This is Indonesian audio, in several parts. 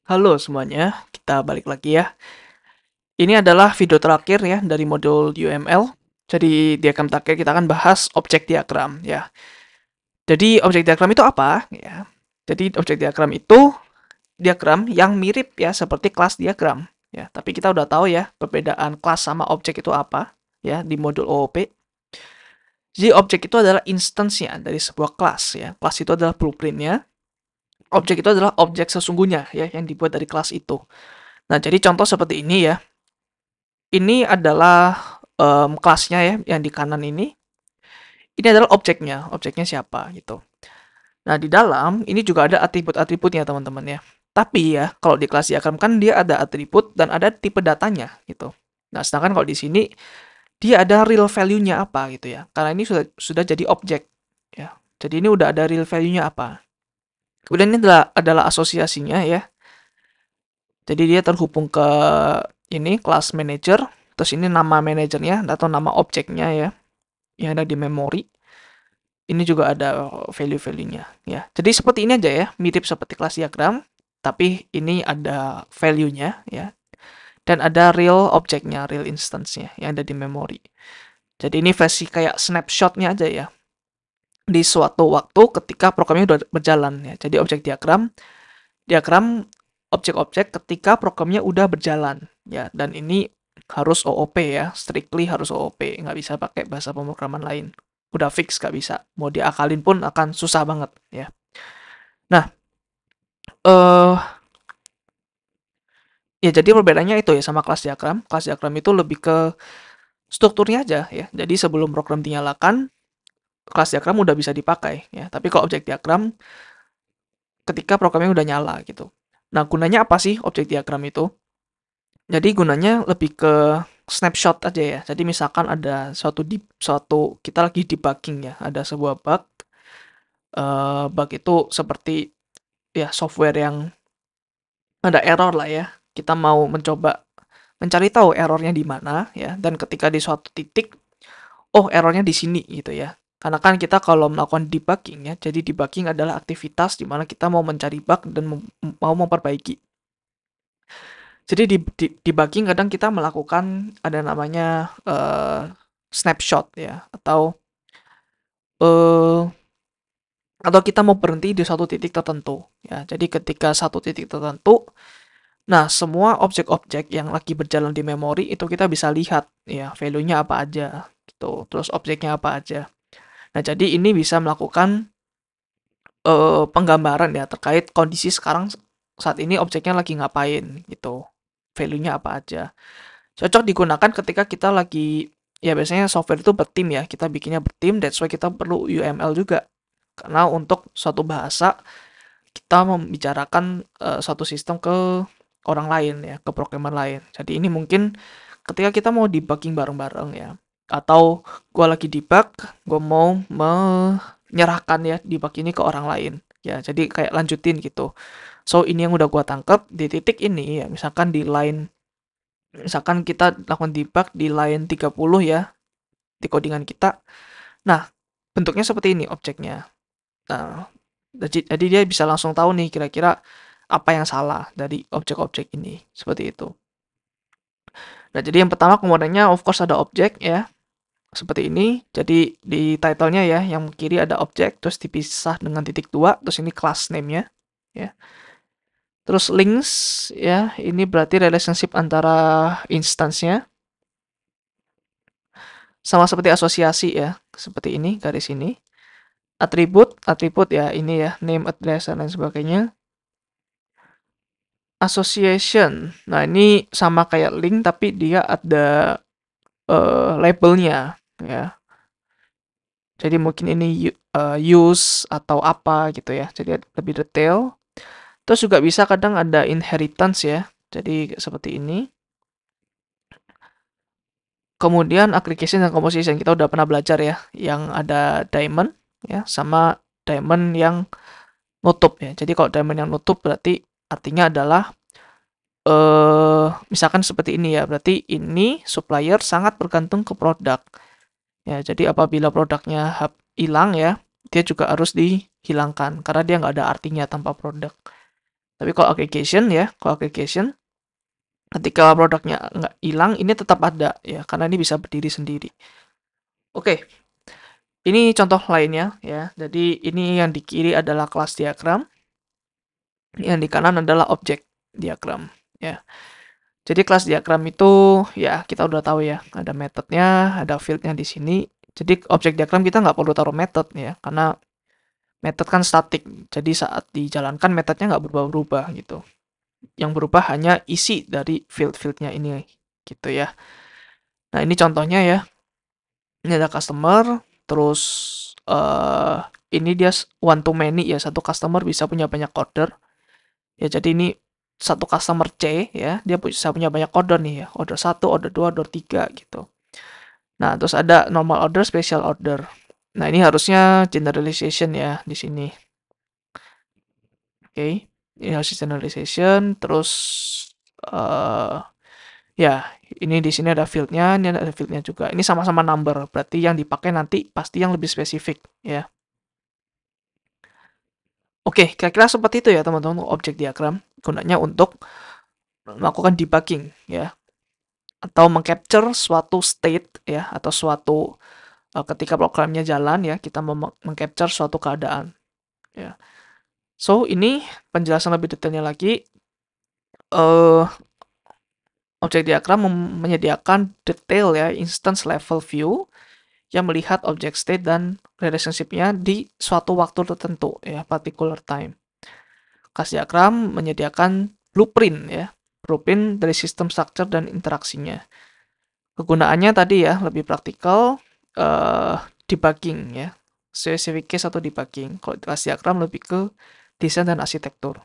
Halo semuanya, kita balik lagi ya. Ini adalah video terakhir ya dari modul UML. Jadi diagram terakhir kita akan bahas objek diagram ya. Jadi objek diagram itu apa ya? Jadi objek diagram itu diagram yang mirip ya seperti kelas diagram ya. Tapi kita udah tahu ya perbedaan kelas sama objek itu apa ya di modul OOP. Jadi objek itu adalah instance-nya dari sebuah kelas ya. Kelas itu adalah blueprint-nya. Objek itu adalah objek sesungguhnya ya yang dibuat dari kelas itu. Nah, jadi contoh seperti ini ya. Ini adalah kelasnya ya, yang di kanan ini. Ini adalah objeknya, objeknya siapa gitu. Nah, di dalam ini juga ada atribut-atributnya teman-teman ya. Tapi ya, kalau di kelas diagram kan dia ada atribut dan ada tipe datanya gitu. Nah, sedangkan kalau di sini dia ada real value-nya apa gitu ya. Karena ini sudah jadi objek ya. Jadi ini udah ada real value-nya apa. Kemudian ini adalah asosiasinya ya. Jadi dia terhubung ke ini class manager, terus ini nama manajernya atau nama objeknya ya yang ada di memori. Ini juga ada value-value-nya ya. Jadi seperti ini aja ya, mirip seperti kelas diagram, tapi ini ada value-nya ya. Dan ada real objeknya, real instance-nya yang ada di memori. Jadi ini versi kayak snapshot-nya aja ya. Di suatu waktu ketika programnya udah berjalan ya. Jadi objek diagram objek-objek ketika programnya udah berjalan ya. Dan ini harus OOP ya, strictly harus OOP, nggak bisa pakai bahasa pemrograman lain. Udah fix nggak bisa, mau diakalin pun akan susah banget ya. Nah, eh ya jadi perbedaannya itu ya sama kelas diagram. Kelas diagram itu lebih ke strukturnya aja ya. Jadi sebelum program dinyalakan, kelas diagram udah bisa dipakai ya. Tapi kalau objek diagram ketika programnya udah nyala gitu. Nah, gunanya apa sih objek diagram itu? Jadi gunanya lebih ke snapshot aja ya. Jadi misalkan ada suatu kita lagi debugging ya, ada sebuah bug. Bug itu seperti ya software yang ada error lah ya. Kita mau mencoba mencari tahu errornya di mana ya. Dan ketika di suatu titik, oh errornya di sini gitu ya. Karena kan kita kalau melakukan debugging ya, jadi debugging adalah aktivitas di mana kita mau mencari bug dan mau memperbaiki. Jadi di debugging kadang kita melakukan ada namanya snapshot ya eh atau kita mau berhenti di satu titik tertentu ya. Jadi ketika satu titik tertentu, nah semua objek-objek yang lagi berjalan di memori itu kita bisa lihat ya value-nya apa aja gitu. Terus objeknya apa aja. Nah, jadi ini bisa melakukan penggambaran ya terkait kondisi sekarang saat ini objeknya lagi ngapain gitu. Value-nya apa aja. Cocok digunakan ketika kita lagi ya biasanya software itu bertim ya. Kita bikinnya bertim, that's why kita perlu UML juga. Karena untuk suatu bahasa kita membicarakan suatu sistem ke orang lain ya, ke programmer lain. Jadi ini mungkin ketika kita mau debugging bareng-bareng ya. Atau gue lagi debug, gue mau menyerahkan ya debug ini ke orang lain. Ya, jadi kayak lanjutin gitu. So, ini yang udah gue tangkap di titik ini ya, misalkan kita lakukan debug di line 30 ya, di codingan kita. Nah, bentuknya seperti ini objeknya. Nah, jadi dia bisa langsung tahu nih kira-kira apa yang salah dari objek-objek ini. Seperti itu. Nah, jadi yang pertama komponennya of course ada objek ya. Seperti ini. Jadi di title-nya ya, yang kiri ada objek, terus dipisah dengan titik 2, terus ini class name-nya ya. Terus links ya, ini berarti relationship antara instance-nya. Sama seperti asosiasi ya, seperti ini garis ini. Atribut ya ini ya, name, address dan lain sebagainya. Association. Nah, ini sama kayak link tapi dia ada labelnya ya. Jadi mungkin ini use atau apa gitu ya. Jadi lebih detail. Terus juga bisa kadang ada inheritance ya. Jadi seperti ini. Kemudian application dan composition kita udah pernah belajar ya. Yang ada diamond ya sama diamond yang nutup ya. Jadi kalau diamond yang nutup berarti artinya adalah misalkan seperti ini ya. Berarti ini supplier sangat bergantung ke produk. Ya, jadi apabila produknya hilang ya, dia juga harus dihilangkan karena dia nggak ada artinya tanpa produk. Tapi kalau aggregation ya, ketika produknya nggak hilang, ini tetap ada ya, karena ini bisa berdiri sendiri. Oke, ini contoh lainnya ya. Jadi ini yang di kiri adalah kelas diagram, yang di kanan adalah objek diagram ya. Jadi kelas diagram itu ya kita udah tahu ya, ada metodenya, ada fieldnya di sini. Jadi objek diagram kita nggak perlu taruh method ya, karena method kan statik. Jadi saat dijalankan metodenya nggak berubah-ubah gitu. Yang berubah hanya isi dari field-fieldnya ini gitu ya. Nah ini contohnya ya. Ini ada customer, terus ini dia one to many ya, satu customer bisa punya banyak order. Ya jadi ini satu customer C ya, dia bisa punya banyak order nih ya, order 1, order 2, order 3 gitu. Nah, terus ada normal order, special order. Nah, ini harusnya generalization ya di sini. Oke, ini harus generalization, terus eh ya, ini di sini ada fieldnya, ini ada fieldnya juga. Ini sama-sama number, berarti yang dipakai nanti pasti yang lebih spesifik ya. Oke, kira-kira seperti itu ya teman-teman objek diagram. Gunanya untuk melakukan debugging ya, atau mengcapture suatu state ya, atau suatu ketika programnya jalan ya, kita mengcapture suatu keadaan ya. So, ini penjelasan lebih detailnya lagi. Uh, Objek diagram menyediakan detail ya, instance level view yang melihat object state dan relationship-nya di suatu waktu tertentu ya, particular time. Kelas diagram menyediakan blueprint ya, blueprint dari sistem structure dan interaksinya. Kegunaannya tadi ya, lebih praktikal, debugging ya, specific case atau debugging. Kalau kelas diagram lebih ke desain dan arsitektur.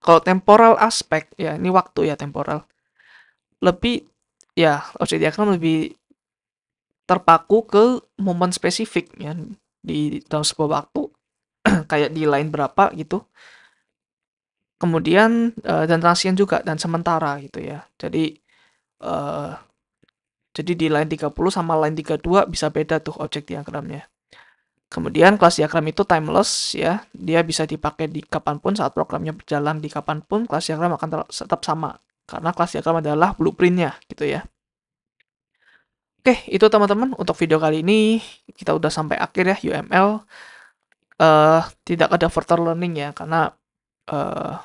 Kalau temporal aspek ya, ini waktu ya, temporal. Lebih ya, objek diagram lebih terpaku ke momen spesifik ya, di dalam sebuah waktu kayak di line berapa gitu. Kemudian dan transient juga dan sementara gitu ya. Uh, jadi di line 30 sama line 32 bisa beda tuh objek diagramnya. Kemudian kelas diagram itu timeless ya, dia bisa dipakai di kapanpun saat programnya berjalan di kapanpun, kelas diagram akan tetap sama karena kelas diagram adalah blueprintnya gitu ya. Oke, itu teman-teman untuk video kali ini kita udah sampai akhir ya UML. Tidak ada further learning ya karena uh,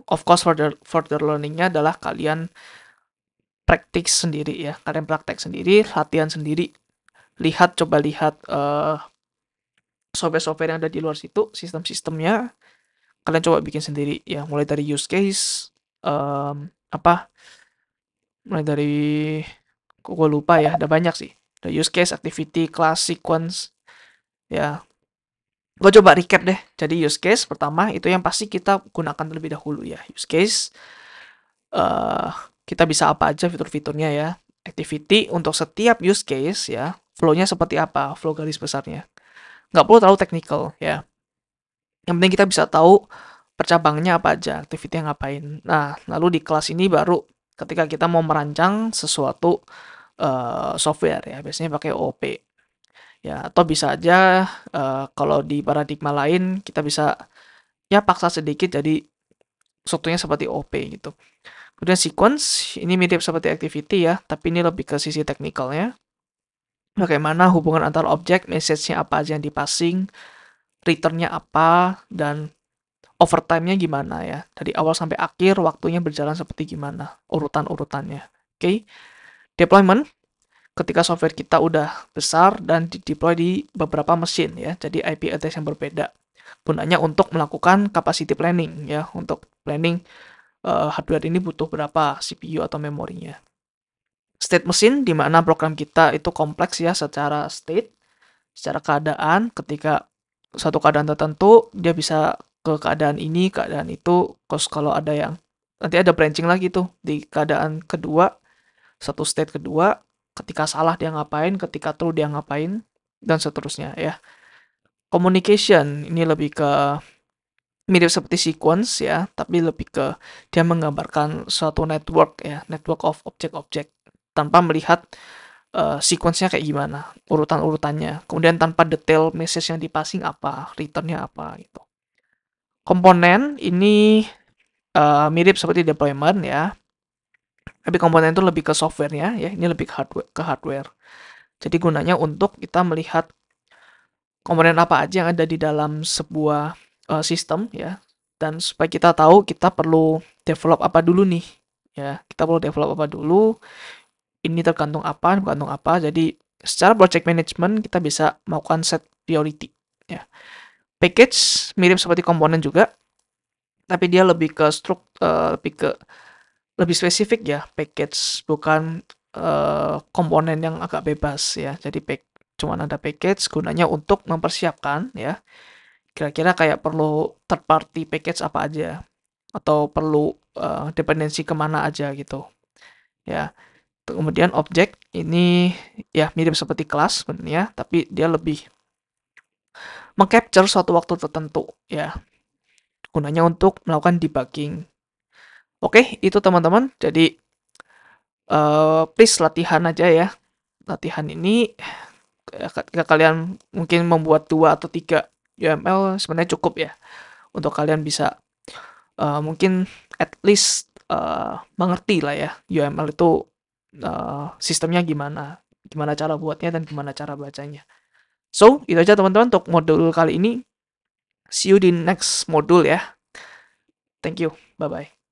of course further learningnya adalah kalian praktik sendiri ya, kalian praktek sendiri, latihan sendiri, coba lihat software-software yang ada di luar situ, sistem-sistemnya, kalian coba bikin sendiri ya, mulai dari use case, mulai dari, kok gue lupa ya, ada banyak sih, ada use case, activity, class, sequence, ya. Gue coba recap deh. Jadi use case pertama itu yang pasti kita gunakan terlebih dahulu ya. Use case, uh, kita bisa apa aja fitur-fiturnya ya. Activity untuk setiap use case ya, flow-nya seperti apa, flow garis besarnya. Nggak perlu terlalu technical ya. Yang penting kita bisa tahu percabangnya apa aja, activity yang ngapain. Nah, lalu di kelas ini baru ketika kita mau merancang sesuatu software ya, biasanya pakai OOP. Ya, atau bisa aja kalau di paradigma lain kita bisa ya paksa sedikit jadi suatunya seperti OP gitu. Kemudian sequence, ini mirip seperti activity ya, tapi ini lebih ke sisi teknikalnya. Bagaimana hubungan antar objek, message-nya apa aja yang dipassing, return-nya apa, dan overtime-nya gimana ya. Dari awal sampai akhir, waktunya berjalan seperti gimana, urutan-urutannya. Oke. Deployment, ketika software kita udah besar dan di-deploy di beberapa mesin ya, jadi IP address yang berbeda. Gunanya untuk melakukan capacity planning ya, untuk planning hardware ini butuh berapa CPU atau memorinya. State mesin, di mana program kita itu kompleks ya secara state, secara keadaan. Ketika satu keadaan tertentu, dia bisa ke keadaan ini, keadaan itu. Terus kalau ada yang nanti ada branching lagi tuh di keadaan kedua, satu state kedua. Ketika salah dia ngapain, ketika true dia ngapain, dan seterusnya ya. Communication ini lebih ke mirip seperti sequence ya, tapi lebih ke dia menggambarkan suatu network ya, network of objek-objek tanpa melihat sequence-nya kayak gimana, urutan-urutannya. Kemudian tanpa detail message yang dipassing apa, return-nya apa gitu. Komponen ini mirip seperti deployment ya, tapi komponen itu lebih ke softwarenya ya, ini lebih ke hardware. Jadi gunanya untuk kita melihat komponen apa aja yang ada di dalam sebuah sistem ya, dan supaya kita tahu kita perlu develop apa dulu nih ya, kita perlu develop apa dulu, ini tergantung apa. Jadi secara project management kita bisa melakukan set priority ya. Package mirip seperti komponen juga, tapi dia lebih ke lebih spesifik ya package, bukan komponen yang agak bebas ya. Jadi cuman ada package gunanya untuk mempersiapkan ya. Kira-kira kayak perlu third party package apa aja, atau perlu dependensi kemana aja gitu ya. Kemudian objek ini ya mirip seperti kelas sebenarnya, tapi dia lebih mengcapture suatu waktu tertentu ya. Gunanya untuk melakukan debugging. Oke, itu teman-teman. Jadi please latihan aja ya. Latihan ini ketika kalian mungkin membuat 2 atau 3 UML sebenarnya cukup ya untuk kalian bisa mungkin at least mengerti lah ya UML itu sistemnya gimana cara buatnya dan gimana cara bacanya. So, itu aja teman-teman untuk modul kali ini. See you di next modul ya. Thank you. Bye-bye.